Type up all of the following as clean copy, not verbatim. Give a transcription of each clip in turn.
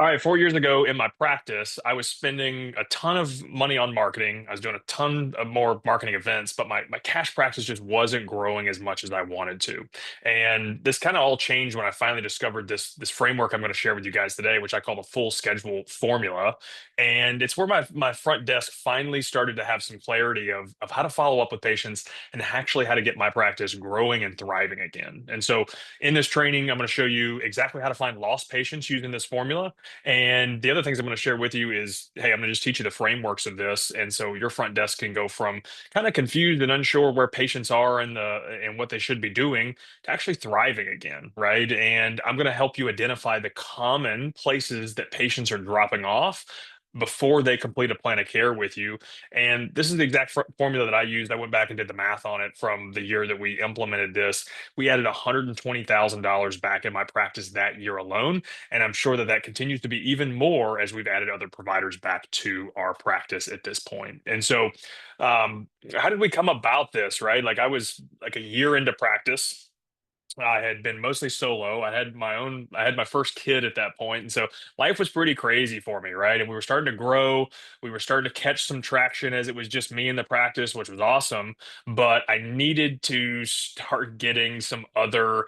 All right, 4 years ago in my practice, I was spending a ton of money on marketing. I was doing a ton of more marketing events, but my cash practice just wasn't growing as much as I wanted to. And this kind of all changed when I finally discovered this framework I'm going to share with you guys today, which I call the full schedule formula. And it's where my front desk finally started to have some clarity of how to follow up with patients and actually how to get my practice growing and thriving again. And so in this training, I'm going to show you exactly how to find lost patients using this formula, and the other things I'm going to share with you is, hey, I'm going to just teach you the frameworks of this. And so your front desk can go from kind of confused and unsure where patients are and what they should be doing to actually thriving again, right? And I'm going to help you identify the common places that patients are dropping off before they complete a plan of care with you. And this is the exact formula that I used. I went back and did the math on it from the year that we implemented this. We added $120,000 back in my practice that year alone, and I'm sure that that continues to be even more as we've added other providers back to our practice at this point. And so, how did we come about this, right? Like, I was like a year into practice. I had been mostly solo. I had my first kid at that point. And so life was pretty crazy for me, right? And we were starting to grow. We were starting to catch some traction as it was just me in the practice, which was awesome. But I needed to start getting some other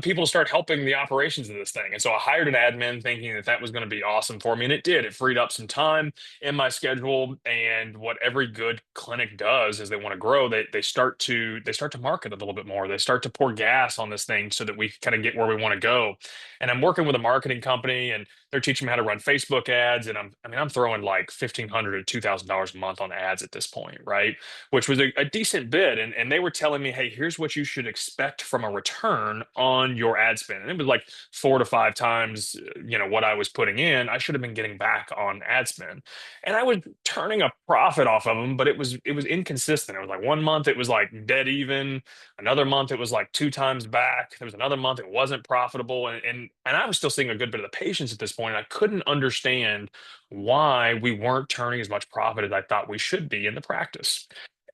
people to start helping the operations of this thing. And so I hired an admin thinking that that was going to be awesome for me. And it did. It freed up some time in my schedule. And what every good clinic does is they want to grow, they start to market a little bit more. They start to pour gas on this thing so that we kind of get where we want to go. And I'm working with a marketing company, and they're teaching me how to run Facebook ads. And I'm throwing like $1,500 to $2,000 a month on ads at this point, right? Which was a decent bid. And they were telling me, hey, here's what you should expect from a return on your ad spend. And it was like 4 to 5 times, what I was putting in, I should have been getting back on ad spend. And I was turning a profit off of them, but it was inconsistent. It was like one month it was like dead even. Another month it was like 2 times back. There was another month it wasn't profitable, and I was still seeing a good bit of the patients at this point. I couldn't understand why we weren't turning as much profit as I thought we should be in the practice.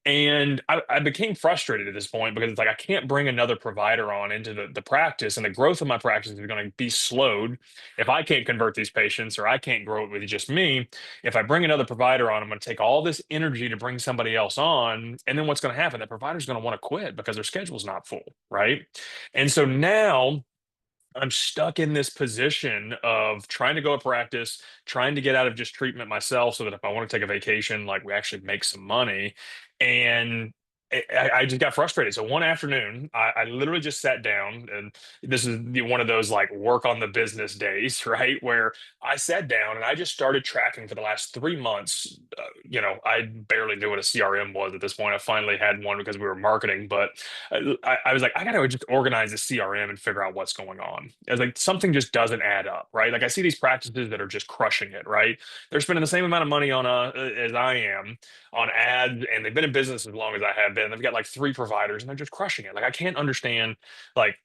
And I became frustrated at this point because it's like I can't bring another provider on into the practice, and the growth of my practice is going to be slowed if I can't convert these patients or I can't grow it with just me. If I bring another provider on, I'm going to take all this energy to bring somebody else on, and then what's going to happen? That provider's going to want to quit because their schedule's not full, right? And so now I'm stuck in this position of trying to go to practice, trying to get out of just treatment myself so that if I want to take a vacation, like we actually make some money. And I just got frustrated. So one afternoon, I literally just sat down, and this is one of those like work on the business days, right? Where I sat down and I just started tracking for the last 3 months. I barely knew what a CRM was at this point. I finally had one because we were marketing, but I was like, I gotta just organize the CRM and figure out what's going on. I was like, something just doesn't add up, right? Like I see these practices that are just crushing it, right? They're spending the same amount of money on as I am on ads, and they've been in business as long as I have been. They've got like 3 providers, and they're just crushing it. Like I can't understand, like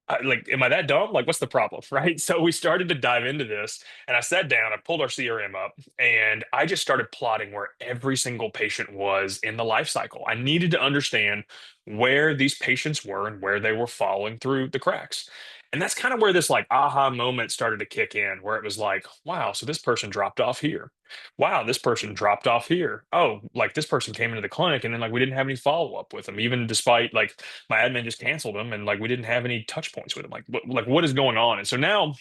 am I that dumb? Like, what's the problem? Right. So we started to dive into this, and I sat down, I pulled our CRM up, and I just started plotting where every single patient was in the life cycle. I needed to understand where these patients were and where they were falling through the cracks. And that's kind of where this like aha moment started to kick in, where it was like, wow, so this person dropped off here. Wow, this person dropped off here. Oh, like this person came into the clinic, and then like we didn't have any follow up with them, even despite like my admin just canceled them, and like we didn't have any touch points with them. Like what is going on? And so now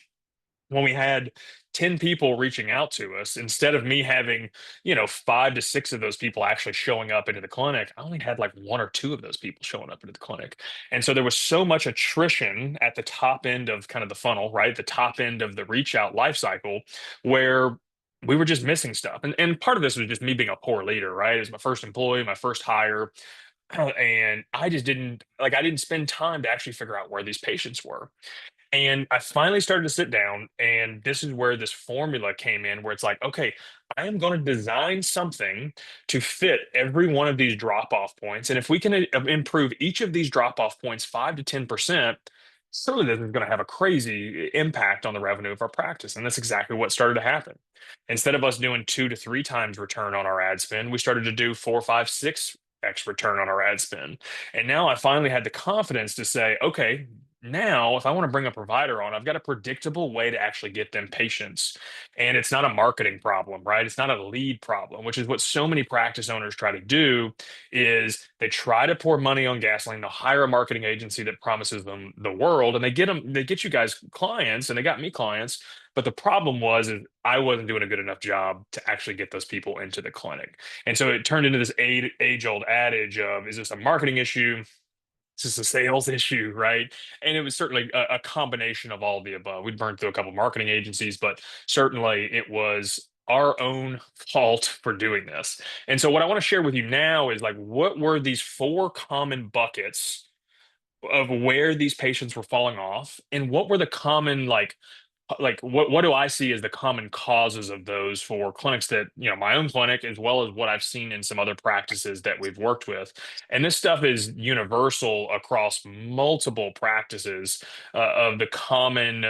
when we had 10 people reaching out to us, instead of me having 5 to 6 of those people actually showing up into the clinic, I only had like 1 or 2 of those people showing up into the clinic. And so there was so much attrition at the top end of kind of the funnel, right? The top end of the reach out life cycle, where we were just missing stuff. And part of this was just me being a poor leader, right? As my first employee, my first hire, and I didn't spend time to actually figure out where these patients were. And I finally started to sit down, and this is where this formula came in, where it's like, okay, I am going to design something to fit every one of these drop off points. And if we can improve each of these drop off points 5 to 10%, surely this is going to have a crazy impact on the revenue of our practice. And that's exactly what started to happen. Instead of us doing 2 to 3 times return on our ad spend, we started to do 4, 5, 6X return on our ad spend. And now I finally had the confidence to say, okay, Now, if I want to bring a provider on, I've got a predictable way to actually get them patients. And it's not a marketing problem, right? It's not a lead problem, which is what so many practice owners try to do is they try to pour money on gasoline. They'll hire a marketing agency that promises them the world and they get you guys clients and they got me clients. But the problem was is I wasn't doing a good enough job to actually get those people into the clinic. And so it turned into this age-old adage of, is this a marketing issue? It's just a sales issue, right? And it was certainly a combination of all of the above. We'd burned through a couple marketing agencies, but certainly it was our own fault for doing this. And so, what I want to share with you now is like, what were these four common buckets of where these patients were falling off, and what were the common like what do I see as the common causes of those for clinics that, my own clinic, as well as what I've seen in some other practices that we've worked with. And this stuff is universal across multiple practices of the common,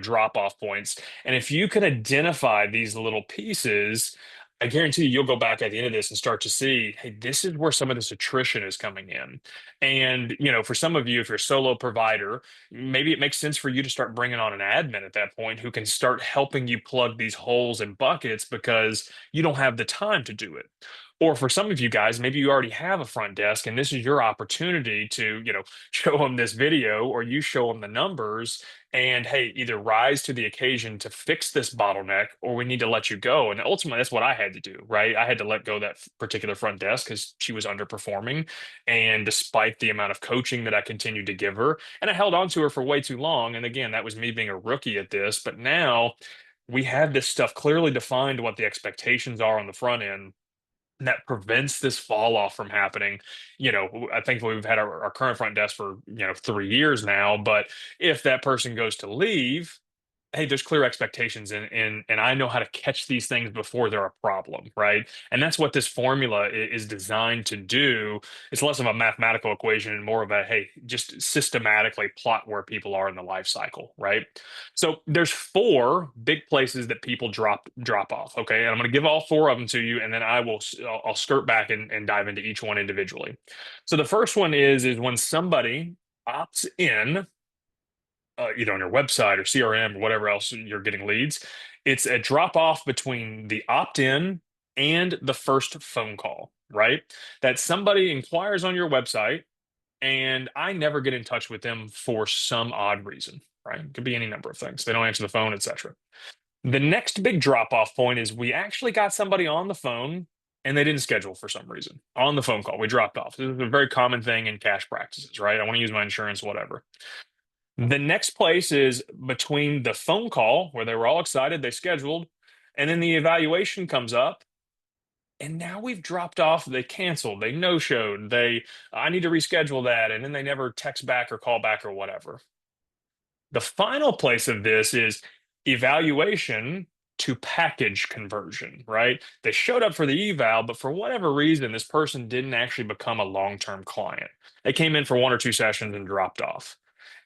drop off points. And if you can identify these little pieces, I guarantee you'll go back at the end of this and start to see, hey, this is where some of this attrition is coming in. And, for some of you, if you're a solo provider, maybe it makes sense for you to start bringing on an admin at that point who can start helping you plug these holes and buckets because you don't have the time to do it. Or for some of you guys, maybe you already have a front desk and this is your opportunity to, show them this video or you show them the numbers and hey, either rise to the occasion to fix this bottleneck or we need to let you go. And ultimately, that's what I had to do, right? I had to let go that particular front desk because she was underperforming. And despite the amount of coaching that I continued to give her, and I held on to her for way too long. And again, that was me being a rookie at this. But now we have this stuff clearly defined what the expectations are on the front end that prevents this fall off from happening. I think we've had our current front desk for, 3 years now. But if that person goes to leave, hey, there's clear expectations and I know how to catch these things before they're a problem, right? And that's what this formula is designed to do. It's less of a mathematical equation and more of a hey, just systematically plot where people are in the life cycle, right? So there's four big places that people drop off. Okay, and I'm going to give all four of them to you, and then I'll skirt back and dive into each one individually. So the first one is when somebody opts in either on your website or CRM or whatever else you're getting leads. It's a drop off between the opt in and the first phone call, right? That somebody inquires on your website and I never get in touch with them for some odd reason, right? It could be any number of things. They don't answer the phone, etc. The next big drop off point is we actually got somebody on the phone and they didn't schedule for some reason on the phone call. We dropped off. This is a very common thing in cash practices, right? I want to use my insurance, whatever. The next place is between the phone call where they were all excited, they scheduled, and then the evaluation comes up. And now we've dropped off, they canceled, they no showed, I need to reschedule that. And then they never text back or call back or whatever. The final place of this is evaluation to package conversion, right? They showed up for the eval, but for whatever reason, this person didn't actually become a long-term client. They came in for one or two sessions and dropped off.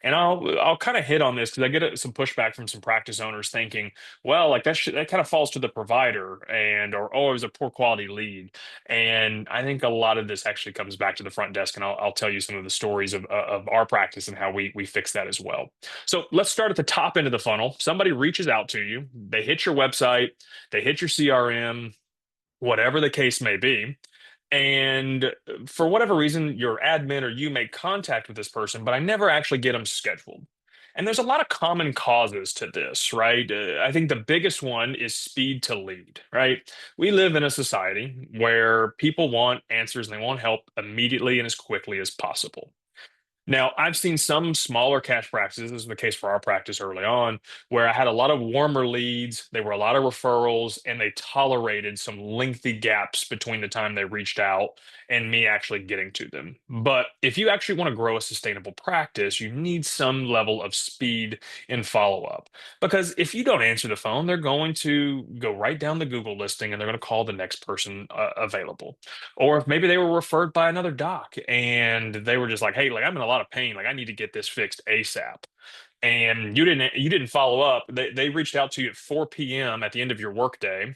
And I'll kind of hit on this because I get some pushback from some practice owners thinking, well, like that kind of falls to the provider and or oh, it was a poor quality lead. And I think a lot of this actually comes back to the front desk, and I'll tell you some of the stories of our practice and how we fix that as well. So let's start at the top end of the funnel. Somebody reaches out to you, they hit your website, they hit your CRM, whatever the case may be. And for whatever reason, your admin or you make contact with this person, but I never actually get them scheduled. And there's a lot of common causes to this, right? I think the biggest one is speed to lead, right? We live in a society where people want answers and they want help immediately and as quickly as possible. Now, I've seen some smaller cash practices, this was the case for our practice early on, where I had a lot of warmer leads, they were a lot of referrals, and they tolerated some lengthy gaps between the time they reached out and me actually getting to them. But if you actually want to grow a sustainable practice, you need some level of speed in follow up. Because if you don't answer the phone, they're going to go right down the Google listing and they're going to call the next person available. Or if maybe they were referred by another doc and they were just like, hey, like I'm in a lot of pain, like I need to get this fixed ASAP. and you didn't follow up. They reached out to you at 4 p.m. at the end of your workday,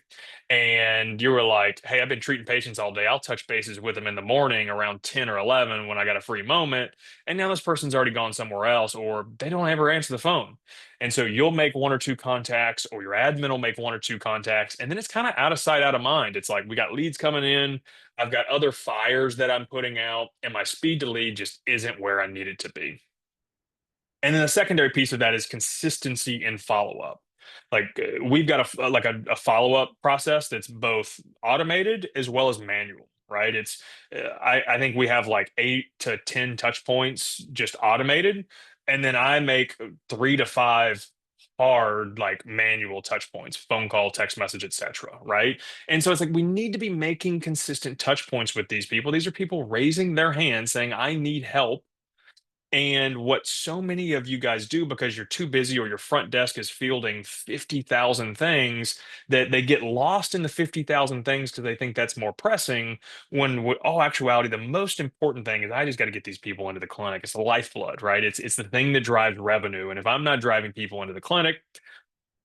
and you were like, "Hey, I've been treating patients all day. I'll touch bases with them in the morning around 10 or 11 when I got a free moment." And now this person's already gone somewhere else, or they don't ever answer the phone. And so you'll make one or two contacts, or your admin will make one or two contacts, and then it's kind of out of sight, out of mind. It's like we got leads coming in. I've got other fires that I'm putting out, and my speed to lead just isn't where I need it to be. And then the secondary piece of that is consistency in follow-up. Like, we've got a follow-up process that's both automated as well as manual, right? I think we have like 8 to 10 touch points just automated, and then I make 3 to 5 hard, like, manual touch points, phone call, text message, etcetera, right? And so it's like we need to be making consistent touch points with these people. These are people raising their hand saying, "I need help." And what so many of you guys do because you're too busy or your front desk is fielding 50,000 things, that they get lost in the 50,000 things because they think that's more pressing. When all actuality, the most important thing is I just got to get these people into the clinic. It's the lifeblood, right? It's the thing that drives revenue. And if I'm not driving people into the clinic,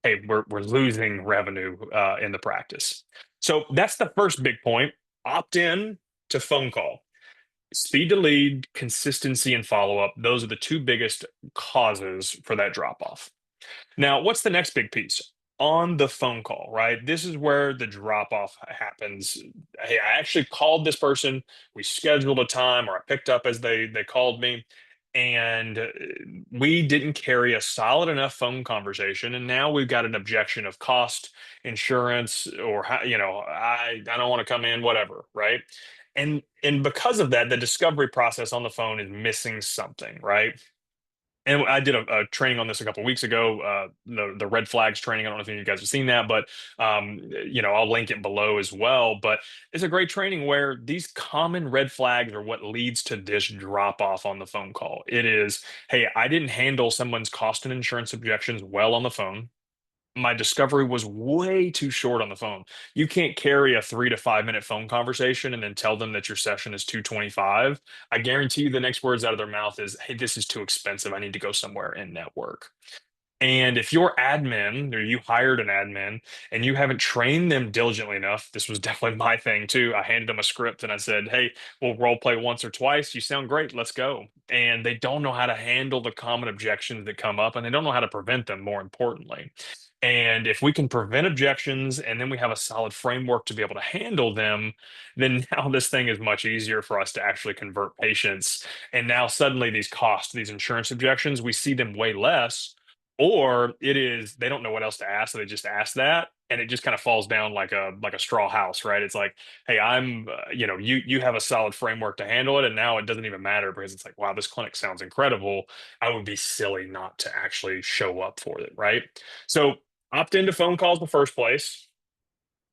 hey, we're losing revenue in the practice. So that's the first big point. Opt in to phone call. Speed to lead, consistency, and follow up. Those are the two biggest causes for that drop off. Now, what's the next big piece? On the phone call, right? This is where the drop off happens. Hey, I actually called this person. We scheduled a time, or I picked up as they called me, and we didn't carry a solid enough phone conversation. And now we've got an objection of cost, insurance, or I don't want to come in, whatever, right? And because of that, the discovery process on the phone is missing something, right? And I did a training on this a couple weeks ago, the red flags training. I don't know if any of you guys have seen that, but I'll link it below as well. But it's a great training where these common red flags are what leads to this drop off on the phone call. It is, hey, I didn't handle someone's cost and insurance objections well on the phone. My discovery was way too short on the phone. You can't carry a 3 to 5 minute phone conversation and then tell them that your session is 225. I guarantee you the next words out of their mouth is, "Hey, this is too expensive. I need to go somewhere in network." And if your admin, or you hired an admin and you haven't trained them diligently enough, this was definitely my thing too. I handed them a script and I said, "Hey, we'll role play once or twice. You sound great. Let's go." And they don't know how to handle the common objections that come up, and they don't know how to prevent them, more importantly. And if we can prevent objections and then we have a solid framework to be able to handle them, then now this thing is much easier for us to actually convert patients. And now suddenly these costs, these insurance objections, we see them way less. Or it is they don't know what else to ask, so they just ask that, and it just kind of falls down like a straw house, right? It's like, hey, you have a solid framework to handle it, and now it doesn't even matter because it's like, wow, this clinic sounds incredible. I would be silly not to actually show up for it, right? So opt into phone calls in the first place.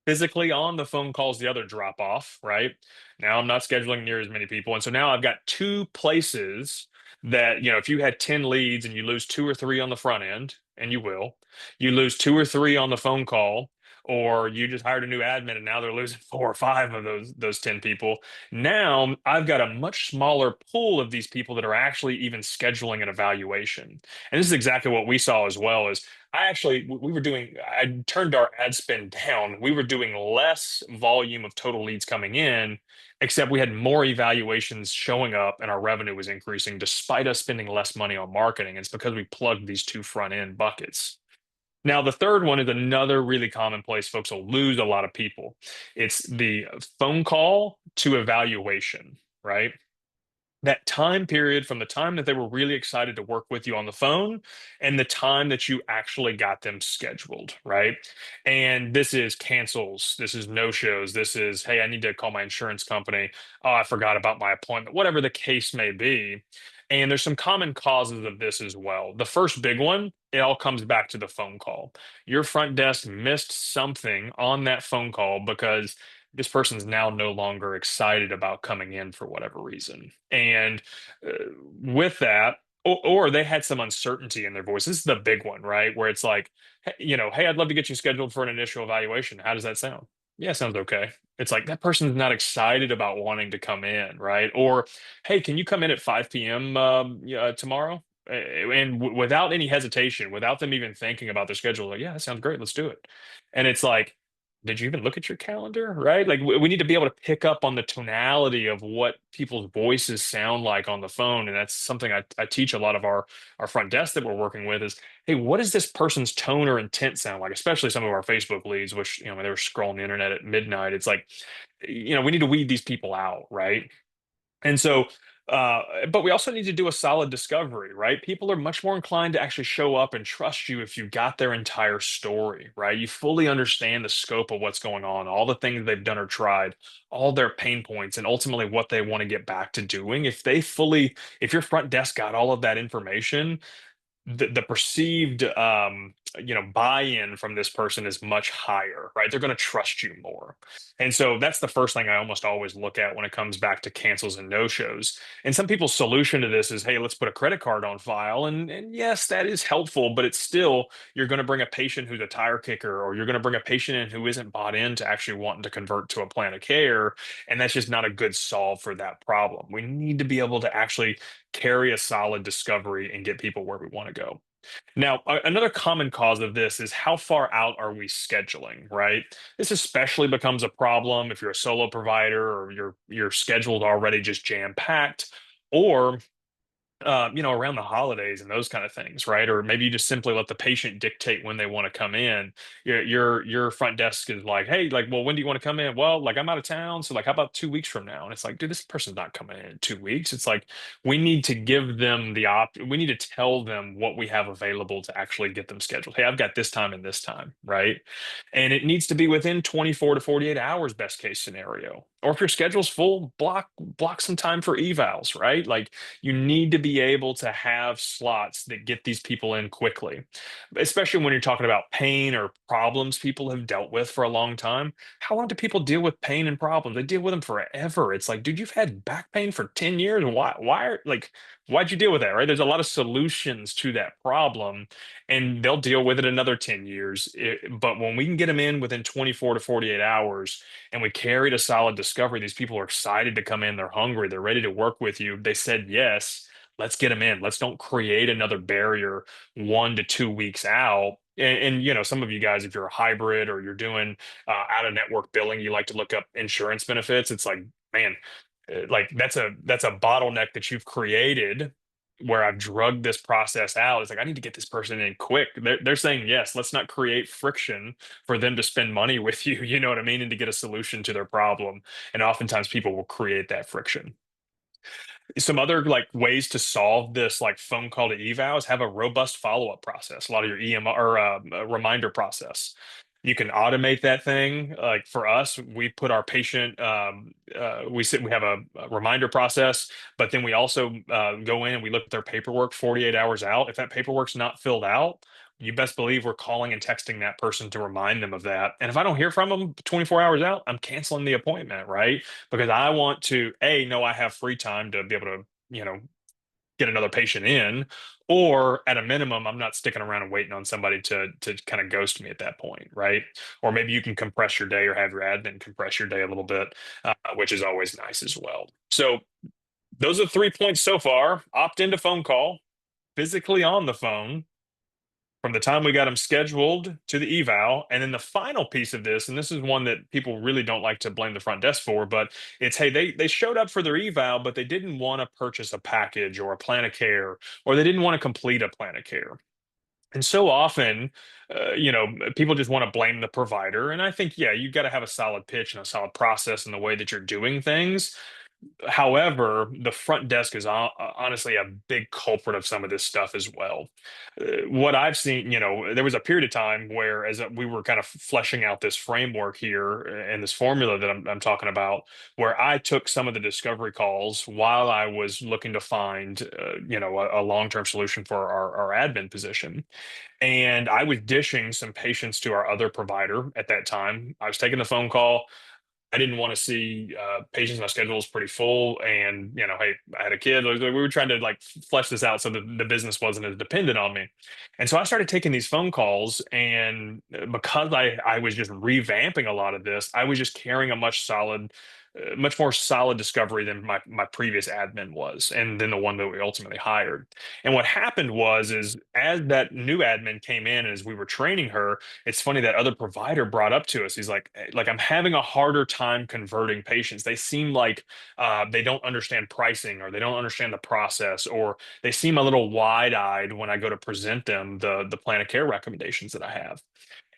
Physically on the phone calls, the other drop off, right? Now I'm not scheduling near as many people. And so now I've got two places that, if you had 10 leads and you lose two or three on the front end, and you will, you lose two or three on the phone call, or you just hired a new admin and now they're losing four or five of those 10 people. Now I've got a much smaller pool of these people that are actually even scheduling an evaluation. And this is exactly what we saw as well. Is I turned our ad spend down. We were doing less volume of total leads coming in, except we had more evaluations showing up and our revenue was increasing despite us spending less money on marketing. It's because we plugged these two front end buckets. Now, the third one is another really common place folks will lose a lot of people. It's the phone call to evaluation, right? That time period from the time that they were really excited to work with you on the phone and the time that you actually got them scheduled, right? And this is cancels, this is no shows, this is, hey, I need to call my insurance company. Oh, I forgot about my appointment, whatever the case may be. And there's some common causes of this as well. The first big one, it all comes back to the phone call. Your front desk missed something on that phone call because this person's now no longer excited about coming in for whatever reason. And uh, with that, or they had some uncertainty in their voice. This is the big one, right? Where it's like, hey, hey, I'd love to get you scheduled for an initial evaluation. How does that sound? Yeah, sounds okay. It's like that person's not excited about wanting to come in, right? Or, hey, can you come in at 5 p.m. Tomorrow? and without any hesitation, without them even thinking about their schedule, like, yeah, that sounds great, let's do it. And it's like, did you even look at your calendar? Right? Like we need to be able to pick up on the tonality of what people's voices sound like on the phone. And that's something I teach a lot of our front desk that we're working with is, hey, what does this person's tone or intent sound like? Especially some of our Facebook leads, which, when they were scrolling the internet at midnight, it's like, we need to weed these people out, right? And so, but we also need to do a solid discovery, right? People are much more inclined to actually show up and trust you if you got their entire story, right? You fully understand the scope of what's going on, all the things they've done or tried, all their pain points, and ultimately what they want to get back to doing. If your front desk got all of that information, the perceived buy-in from this person is much higher, right? They're going to trust you more. And so that's the first thing I almost always look at when it comes back to cancels and no-shows. And some people's solution to this is, hey, let's put a credit card on file. And yes, that is helpful, but it's still, you're going to bring a patient who's a tire kicker, or you're going to bring a patient in who isn't bought into actually wanting to convert to a plan of care. And that's just not a good solve for that problem. We need to be able to actually carry a solid discovery and get people where we want to go. Now, another common cause of this is how far out are we scheduling, right? This especially becomes a problem if you're a solo provider or your schedule's already just jam packed, or around the holidays and those kind of things, right? Or maybe you just simply let the patient dictate when they want to come in. Your front desk is like, hey, like, well, when do you want to come in? Well, like I'm out of town, so like, how about 2 weeks from now? And it's like, dude, this person's not coming in 2 weeks. It's like we need to give them the We need to tell them what we have available to actually get them scheduled. Hey, I've got this time and this time, right? And it needs to be within 24 to 48 hours, best case scenario. Or if your schedule's full, block some time for evals, right? Like you need to be able to have slots that get these people in quickly, especially when you're talking about pain or problems people have dealt with for a long time. How long do people deal with pain and problems? They deal with them forever. It's like, dude, you've had back pain for 10 years. Why'd you deal with that? Right? There's a lot of solutions to that problem, and they'll deal with it another 10 years. But when we can get them in within 24 to 48 hours and we carried a solid discovery, these people are excited to come in. They're hungry. They're ready to work with you. They said yes. Let's get them in. Let's don't create another barrier 1 to 2 weeks out. And some of you guys, if you're a hybrid or you're doing out of network billing, you like to look up insurance benefits. It's like, man, like that's a bottleneck that you've created where I've drugged this process out. It's like I need to get this person in quick. They're saying yes. Let's not create friction for them to spend money with you. You know what I mean? And to get a solution to their problem. And oftentimes people will create that friction. Some other like ways to solve this like phone call to eval is have a robust follow-up process. A lot of your EMR or reminder process. You can automate that thing. Like for us, we put our patient, we have a reminder process, but then we also go in and we look at their paperwork 48 hours out. If that paperwork's not filled out, you best believe we're calling and texting that person to remind them of that. And if I don't hear from them 24 hours out, I'm canceling the appointment, right? Because I want to, A, know I have free time to be able to, get another patient in, or at a minimum, I'm not sticking around and waiting on somebody to kind of ghost me at that point, right? Or maybe you can compress your day or have your admin compress your day a little bit, which is always nice as well. So those are 3 points so far. Opt into phone call, physically on the phone, from the time we got them scheduled to the eval. And then the final piece of this, and this is one that people really don't like to blame the front desk for, but it's, hey, they showed up for their eval, but they didn't want to purchase a package or a plan of care, or they didn't want to complete a plan of care. And so often, people just want to blame the provider. And I think, yeah, you've got to have a solid pitch and a solid process in the way that you're doing things. However, the front desk is honestly a big culprit of some of this stuff as well. What I've seen, there was a period of time where, as we were kind of fleshing out this framework here and this formula that I'm talking about, where I took some of the discovery calls while I was looking to find, a long-term solution for our admin position. And I was dishing some patients to our other provider at that time. I was taking the phone call. I didn't want to see patients. My schedule was pretty full, and hey, I had a kid. We were trying to like flesh this out so that the business wasn't as dependent on me. And so I started taking these phone calls, and because I was just revamping a lot of this, I was just carrying a much solid much more solid discovery than my previous admin was, and then the one that we ultimately hired. And what happened was, is as that new admin came in, and as we were training her, it's funny that other provider brought up to us. He's like, like I'm having a harder time converting patients. They seem like they don't understand pricing, or they don't understand the process, or they seem a little wide-eyed when I go to present them the plan of care recommendations that I have.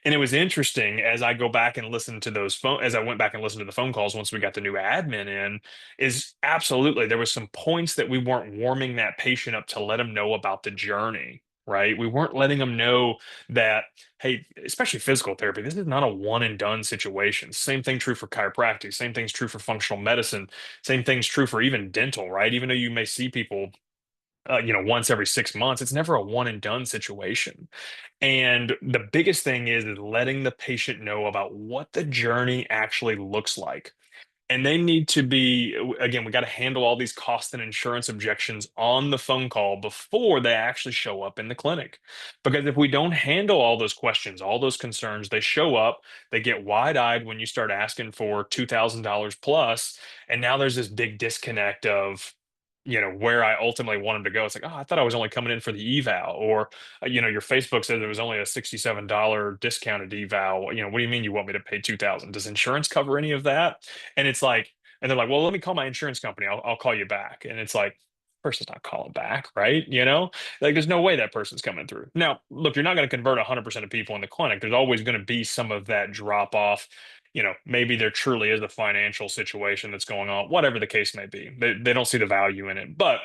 And it was interesting as I go back and listen to those phone as I went back and listened to the phone calls once we got the new admin in, is absolutely there was some points that we weren't warming that patient up to let them know about the journey. Right. We weren't letting them know that, hey, especially physical therapy, this is not a one and done situation. Same thing true for chiropractic, same thing's true for functional medicine, same thing's true for even dental, right? Even though you may see people once every 6 months, it's never a one and done situation. And the biggest thing is letting the patient know about what the journey actually looks like. And they need to be, again, we got to handle all these cost and insurance objections on the phone call before they actually show up in the clinic. Because if we don't handle all those questions, all those concerns, they show up, they get wide eyed when you start asking for $2,000 plus. And now there's this big disconnect of, where I ultimately want them to go. It's like, oh, I thought I was only coming in for the eval, or your Facebook said there was only a $67 discounted eval. What do you mean you want me to pay 2,000? Does insurance cover any of that? And it's like, and they're like, well, let me call my insurance company. I'll call you back. And it's like, person's not calling back, right? Like there's no way that person's coming through. Now, look, you're not going to convert 100% of people in the clinic. There's always going to be some of that drop off. Maybe there truly is a financial situation that's going on, whatever the case may be. They don't see the value in it. But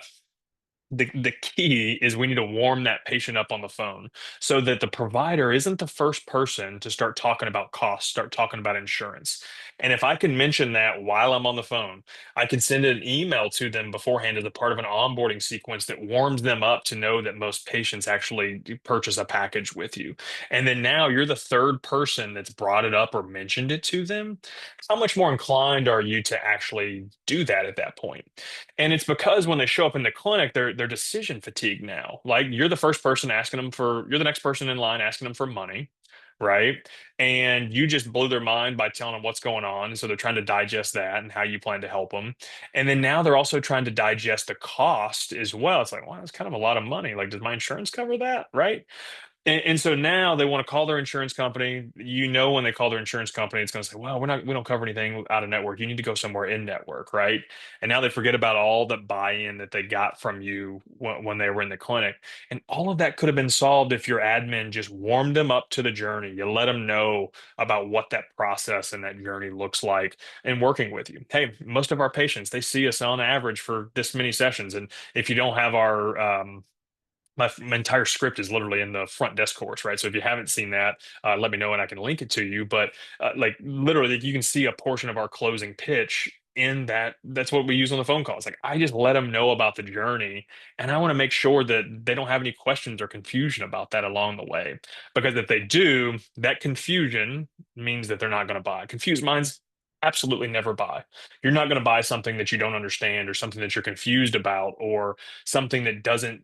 the key is we need to warm that patient up on the phone so that the provider isn't the first person to start talking about costs, start talking about insurance. And if I can mention that while I'm on the phone, I can send an email to them beforehand as a part of an onboarding sequence that warms them up to know that most patients actually purchase a package with you. And then now you're the third person that's brought it up or mentioned it to them. How much more inclined are you to actually do that at that point? And it's because when they show up in the clinic, they're decision fatigue now. Like you're the next person in line asking them for money, right? And you just blew their mind by telling them what's going on. So they're trying to digest that and how you plan to help them. And then now they're also trying to digest the cost as well. It's like, wow, that's kind of a lot of money. Like, does my insurance cover that? Right. And so now they want to call their insurance company. When they call their insurance company, it's going to say, "Well, we don't cover anything out of network. You need to go somewhere in network, right?" And now they forget about all the buy-in that they got from you when they were in the clinic, and all of that could have been solved if your admin just warmed them up to the journey. You let them know about what that process and that journey looks like, and working with you. Hey, most of our patients, they see us on average for this many sessions, and if you don't have our my entire script is literally in the front desk course, right? So if you haven't seen that, let me know and I can link it to you. But like literally, you can see a portion of our closing pitch in that. That's what we use on the phone calls. Like I just let them know about the journey, and I want to make sure that they don't have any questions or confusion about that along the way. Because if they do, that confusion means that they're not going to buy. Confused minds absolutely never buy. You're not going to buy something that you don't understand, or something that you're confused about, or something that doesn't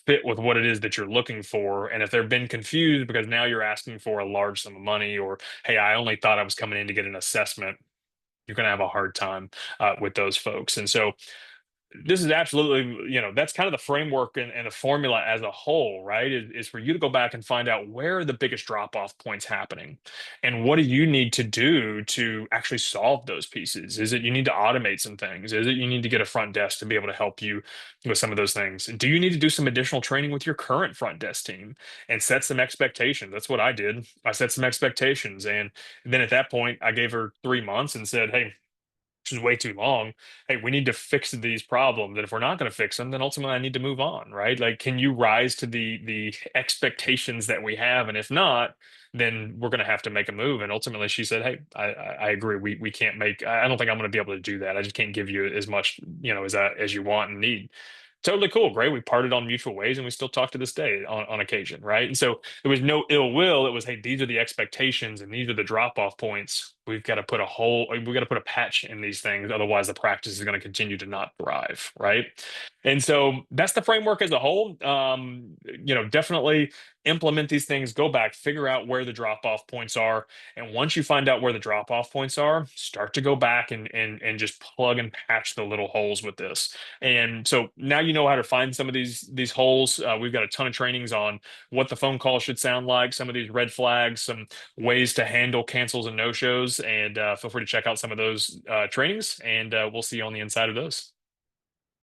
fit with what it is that you're looking for. And if they've been confused because now you're asking for a large sum of money, or hey, I only thought I was coming in to get an assessment, you're going to have a hard time with those folks. And so this is absolutely, that's kind of the framework and the formula as a whole, right? Is for you to go back and find out where are the biggest drop off points happening, and what do you need to do to actually solve those pieces? Is it you need to automate some things? Is it you need to get a front desk to be able to help you with some of those things? Do you need to do some additional training with your current front desk team and set some expectations? That's what I did. I set some expectations, and then at that point, I gave her 3 months and said, "Hey, which is way too long. Hey, we need to fix these problems. And if we're not going to fix them, then ultimately I need to move on, right? Like, can you rise to the expectations that we have? And if not, then we're going to have to make a move." And ultimately, she said, "Hey, I agree. We can't make. I don't think I'm going to be able to do that. I just can't give you as much, as you want and need." Totally cool, great. We parted on mutual ways, and we still talk to this day on occasion, right? And so there was no ill will. It was, hey, these are the expectations, and these are the drop off points. we've got to put a hole, we've got to put a patch in these things. Otherwise, the practice is going to continue to not thrive. Right. And so that's the framework as a whole. Definitely implement these things, go back, figure out where the drop off points are. And once you find out where the drop off points are, start to go back and just plug and patch the little holes with this. And so now you know how to find some of these holes. We've got a ton of trainings on what the phone call should sound like, some of these red flags, some ways to handle cancels and no shows. And feel free to check out some of those trainings, and we'll see you on the inside of those.